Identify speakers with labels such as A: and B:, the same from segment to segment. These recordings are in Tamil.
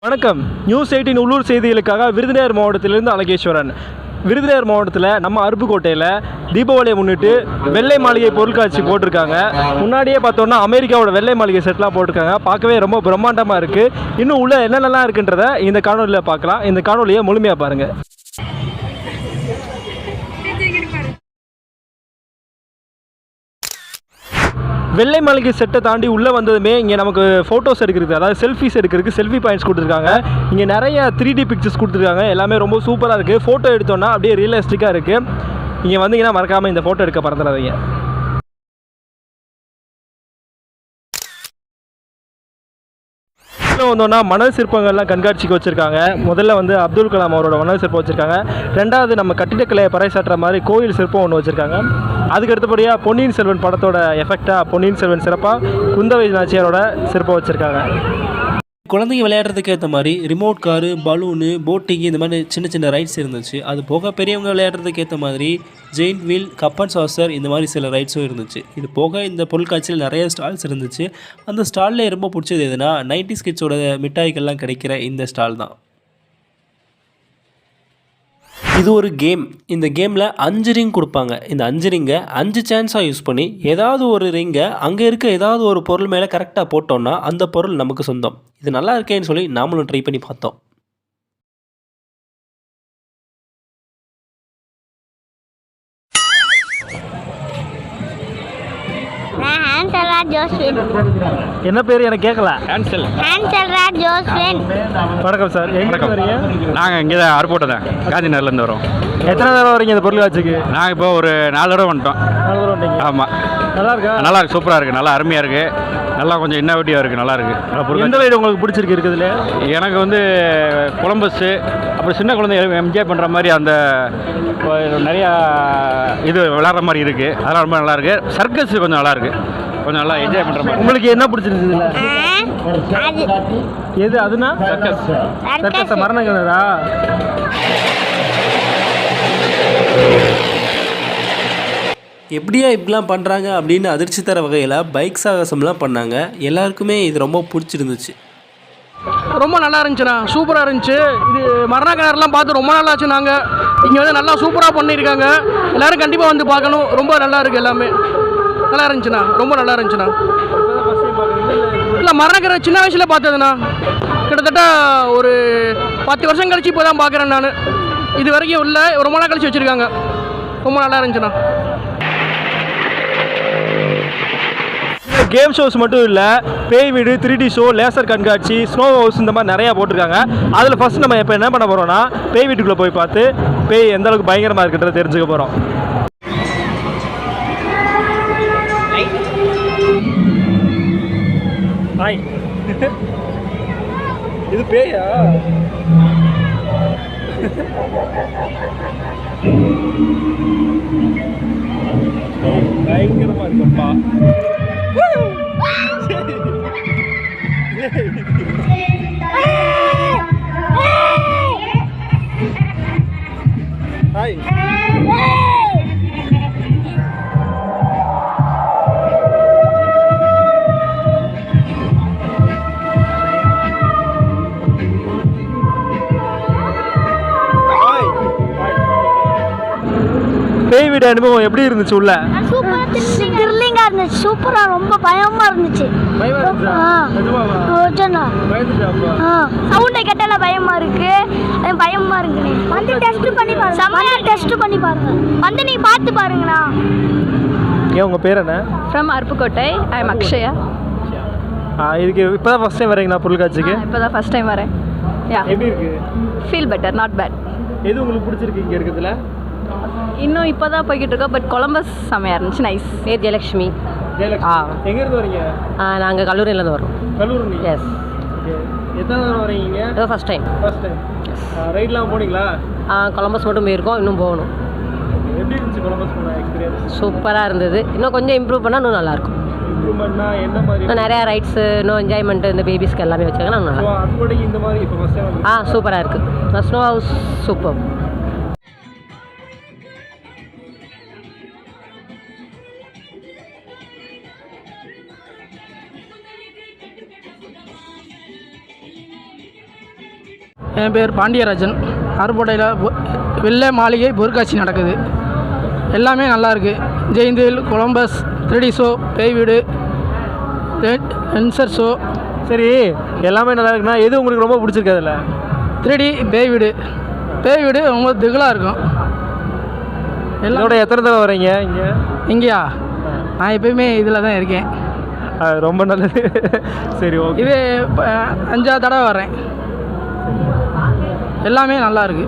A: வணக்கம். நியூஸ் 18 உள்ளூர் செய்திகளுக்காக விருதுநகர் மாவட்டத்திலிருந்து அழகேஸ்வரன். விருதுநகர் மாவட்டத்தில் நம்ம அருப்புக்கோட்டையில் தீபாவளியை முன்னிட்டு வெள்ளை மாளிகை பொருட்காட்சி போட்டிருக்காங்க. முன்னாடியே பார்த்தோன்னா அமெரிக்காவோட வெள்ளை மாளிகை செட்லாம் போட்டிருக்காங்க. பார்க்கவே ரொம்ப பிரம்மாண்டமாக இருக்குது. இன்னும் உள்ள என்னென்னலாம் இருக்குன்றத இந்த காணொலியில் பார்க்கலாம். இந்த காணொலியை முழுமையாக பாருங்கள். வெள்ளை மாளிகை செட்டை தாண்டி உள்ளே வந்ததுமே இங்கே நமக்கு ஃபோட்டோஸ் எடுக்கிறது, அதாவது செல்ஃபிஸ் எடுக்கிறதுக்கு செல்ஃபி பாயிண்ட்ஸ் கொடுத்துருக்காங்க. இங்கே நிறைய 3D பிக்சர்ஸ் கொடுத்துருக்காங்க. எல்லாமே ரொம்ப சூப்பராக இருக்குது. ஃபோட்டோ எடுத்தோன்னா அப்படியே ரியலிஸ்டிக்காக இருக்குது. இங்கே வந்தீங்கன்னா மறக்காமல் இந்த ஃபோட்டோ எடுக்க பறந்துடாதீங்க. வந்தோன்னா மணல் சிற்பங்கள்லாம் கண்காட்சிக்கு வச்சுருக்காங்க. முதல்ல வந்து அப்துல் கலாம் அவரோட மணல் சிற்பம் வச்சுருக்காங்க. ரெண்டாவது நம்ம கட்டிடக்கலையை பறைசாற்றுற மாதிரி கோயில் சிற்பம் ஒன்று வச்சுருக்காங்க. அதுக்கு அடுத்தபடியாக பொன்னியின் செல்வன் படத்தோட எஃபெக்டாக பொன்னியின் செல்வன் சிறப்பாக குந்தவை நாச்சியாரோட சிற்பம் வச்சுருக்காங்க. குழந்தைங்க விளையாடுறதுக்கு ஏற்ற மாதிரி ரிமோட் காரு, பலூனு, போட்டிங்கு இந்த மாதிரி சின்ன சின்ன ரைட்ஸ் இருந்துச்சு. அது போக பெரியவங்க விளையாடுறதுக்கு ஏற்ற மாதிரி giant wheel, cup and saucer இந்த மாதிரி சில ரைட்ஸும் இருந்துச்சு. இது போக இந்த பொருட்காட்சியில் நிறைய ஸ்டால்ஸ் இருந்துச்சு. அந்த ஸ்டால்லே ரொம்ப பிடிச்சது எதுனா 90s கிட்ஸோட மிட்டாய்கள்லாம் கிடைக்கிற இந்த ஸ்டால் தான். இது ஒரு கேம். இந்த கேமில் 5 ரிங் கொடுப்பாங்க. இந்த 5 ரிங்கை 5 சான்ஸாக யூஸ் பண்ணி ஏதாவது ஒரு ரிங்கை அங்கே இருக்க ஏதாவது ஒரு பொருள் மேலே கரெக்டாக போட்டோன்னா அந்த பொருள் நமக்கு சொந்தம். இது நல்லா இருக்கேன்னு சொல்லி நாமளும் ட்ரை பண்ணி பார்த்தோம். என்ன பேர் எனக்கு கேட்கல. வணக்கம் சார். எங்கே வரீங்க?
B: நாங்கள் இங்கே தான் அருப்போட்டை தான், காந்தி நகர்லேருந்து வரோம்.
A: எத்தனை தடவை வரீங்க இந்த பொருள் காட்சிக்கு?
B: நாங்கள் இப்போ ஒரு 4 தடவை வந்துட்டோம்.
A: 4 தடவை வந்தீங்க.
B: ஆமாம்,
A: நல்லா இருக்கா?
B: நல்லா இருக்குது, சூப்பராக இருக்குது, நல்லா அருமையாக இருக்குது, நல்லா கொஞ்சம் இன்னோவேட்டிவாக இருக்குது, நல்லா இருக்குது.
A: எந்த ரைடு உங்களுக்கு பிடிச்சிருக்கு இருக்குதுல?
B: எனக்கு வந்து கொலம்பஸ்ஸு, அப்புறம் சின்ன குழந்தைங்க என்ஜாய் பண்ணுற மாதிரி அந்த நிறையா இது விளாட்ற மாதிரி இருக்குது. அதெல்லாம் ரொம்ப நல்லா இருக்குது. சர்க்கஸ் கொஞ்சம் நல்லா இருக்குது, கொஞ்சம் நல்லா என்ஜாய் பண்ணுற மாதிரி.
A: உங்களுக்கு என்ன பிடிச்சிருக்குதுல? எது அதுனா?
B: சர்க்கஸ்.
A: சர்க்கஸ் மரணங்களா? எப்படியா இப்படிலாம் பண்ணுறாங்க அப்படின்னு அதிர்ச்சி தர வகையில் பைக் சாகசம்லாம் பண்ணாங்க. எல்லாருக்குமே இது ரொம்ப பிடிச்சிருந்துச்சு.
C: ரொம்ப நல்லா இருந்துச்சுண்ணா, சூப்பராக இருந்துச்சு. இது மரண கிணறுலாம் பார்த்து ரொம்ப நல்லா ஆச்சு. நாங்கள் இங்கே வந்து நல்லா சூப்பராக பண்ணியிருக்காங்க. எல்லோரும் கண்டிப்பாக வந்து பார்க்கணும். ரொம்ப நல்லா இருக்குது, எல்லாமே நல்லா இருந்துச்சுண்ணா, ரொம்ப நல்லா இருந்துச்சுண்ணா. இல்லை, மரண கிணறு சின்ன வயசில் பார்த்ததுண்ணா. கிட்டத்தட்ட ஒரு 10 வருஷம் கழிச்சு இப்போ தான் பார்க்குறேன் நான். இது வரைக்கும் இல்லை, ரொம்ப நாள் கழிச்சு வச்சுருக்காங்க. ரொம்ப நல்லா இருந்துச்சுண்ணா.
A: கேம் ஷோஸ் மட்டும் இல்லை, பேய் வீடு, 3D ஷோ, லேசர் கண்காட்சி, ஸ்னோ ஹவுஸ் இந்த மாதிரி நிறையா போட்டிருக்காங்க. அதில் ஃபஸ்ட் நம்ம இப்போ என்ன பண்ண போகிறோம்னா பேய் வீட்டுக்குள்ளே போய் பார்த்து பேய் எந்த அளவுக்கு பயங்கரமாக இருக்குன்றதை தெரிஞ்சுக்க போகிறோம். ஹாய், இது பேயா? பயங்கரமாக இருக்குப்பா. ஹாய், பேய் வீடு அனுபவம் எப்படி இருந்துச்சு? உள்ள
D: த்ரில்லிங்கா இருந்துச்சு, சூப்பரா, ரொம்ப பயமா இருந்துச்சு. சவுண்டை கேட்டால பயமா இருக்கு, பயமா இருக்கு. வந்து டெஸ்ட் பண்ணி பாருங்க, செமையா டெஸ்ட் பண்ணி பாருங்க, வந்து நீ பார்த்து பாருங்கண்ணா.
A: ஏன் உங்க பேர் என்ன?
E: From Aruppukottai. I am Akshaya.
A: இதுக்கு இப்போதான் ஃபர்ஸ்ட் டைம் வரீங்களா பொருள் காட்சிக்கு?
E: இப்போதான் ஃபர்ஸ்ட் டைம் வரேன். யா,
A: எப்படி இருக்கு?
E: Feel better, not bad.
A: எது உங்களுக்கு பிடிச்சிருக்கு இங்கே இருக்கிறதுல?
E: இன்னும் இப்போ தான் போய்கிட்டு இருக்கோம், பட் கொலம்பஸ் செம்மையாக இருந்துச்சு, நைஸ்.
F: பேர் ஜெயலக்ஷ்மி.
A: எங்கேருந்து வரீங்க?
F: நாங்கள் கல்லூரியிலேருந்து வரோம்.
A: கல்லூரி?
F: எஸ்.
A: எத்தனை தடவை வரீங்க?
F: இது ஃபஸ்ட் டைம்.
A: First time. ரைட்லாம் போனீங்களா?
F: கொலம்பஸ் மட்டும் போயிருக்கோம், இன்னும் போகணும்.
A: எப்படி இருந்துச்சு கொலம்பஸ் போன எக்ஸ்பீரியன்ஸ்?
F: சூப்பராக இருந்தது. இன்னும் கொஞ்சம் இம்ப்ரூவ் பண்ணால் இன்னும் நல்லாயிருக்கும்.
A: இம்ப்ரூவ்மெண்ட்னா என்ன மாதிரி?
F: இன்னும் நிறையா ரைட்ஸு, இன்னும் என்ஜாய்மெண்ட்டு, இந்த பேபிஸ்க்கு எல்லாமே வச்சாங்கன்னா நல்லா.
A: அதுபடி இந்த மாதிரி இப்போ ஃபர்ஸ்ட் டைம்
F: சூப்பராக இருக்குது. Snow house super.
C: என் பேர் பாண்டியராஜன். அருப்போட்டையில் வெள்ளை மாளிகை பொருட்காட்சி நடக்குது. எல்லாமே நல்லாயிருக்கு. ஜெயந்தில், கொலம்பஸ், 3D ஷோ, பேய் வீடு, என்சர் ஷோ.
A: சரி, எல்லாமே நல்லா இருக்குன்னா எது உங்களுக்கு ரொம்ப பிடிச்சிருக்கு அதில்?
C: 3D பேய் வீடு. பேய் வீடு ரொம்ப திகிலாக இருக்கும்.
A: இதோட எத்தனை தடவை வரீங்க இங்கே?
C: இங்கேயா? நான் எப்பயுமே இதில் தான் இருக்கேன்.
A: ரொம்ப நல்லது. சரி, ஓகே.
C: இது 5ஆவது தடவை வர்றேன். எல்லாமே நல்லா இருக்கு.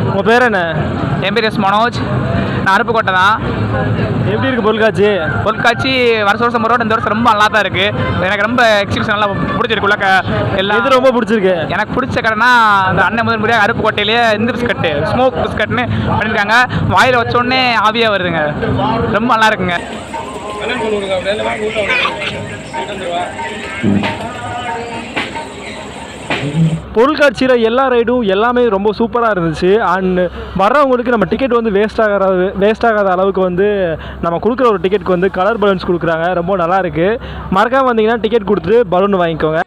A: உங்கள் பேர் என்ன?
G: என் பேர் எஸ் மனோஜ். நான் அருப்புக்கோட்டை தான்.
A: எப்படி இருக்குது பொருட்காட்சி?
G: பொருட்காட்சி வருஷம் ஒரு இந்த வருஷம் ரொம்ப நல்லா தான் இருக்குது. எனக்கு ரொம்ப எக்ஸிபிஷன் நல்லா பிடிச்சிருக்குள்ள எல்லாம்.
A: இது ரொம்ப பிடிச்சிருக்கு.
G: எனக்கு பிடிச்ச கடைனா அந்த அண்ணன் முதல் முறையாக அருப்புக்கோட்டையிலேயே இந்த பிஸ்கட்டு, ஸ்மோக் பிஸ்கட்னு பண்ணியிருக்காங்க. வாயில் வச்சோடனே ஆவியாக வருதுங்க. ரொம்ப நல்லா இருக்குங்க.
A: பொருட்காட்சியில் எல்லா ரைடும் எல்லாமே ரொம்ப சூப்பராக இருந்துச்சு. அண்ட் வர்றவங்களுக்கு நம்ம டிக்கெட் வந்து வேஸ்ட் ஆகாத அளவுக்கு வந்து நம்ம கொடுக்குற ஒரு டிக்கெட்டுக்கு வந்து கலர் பலூன்ஸ் கொடுக்குறாங்க. ரொம்ப நல்லா இருக்குது. மறக்காமல் வந்தீங்கன்னா டிக்கெட் கொடுத்துட்டு பலூன் வாங்கிக்கோங்க.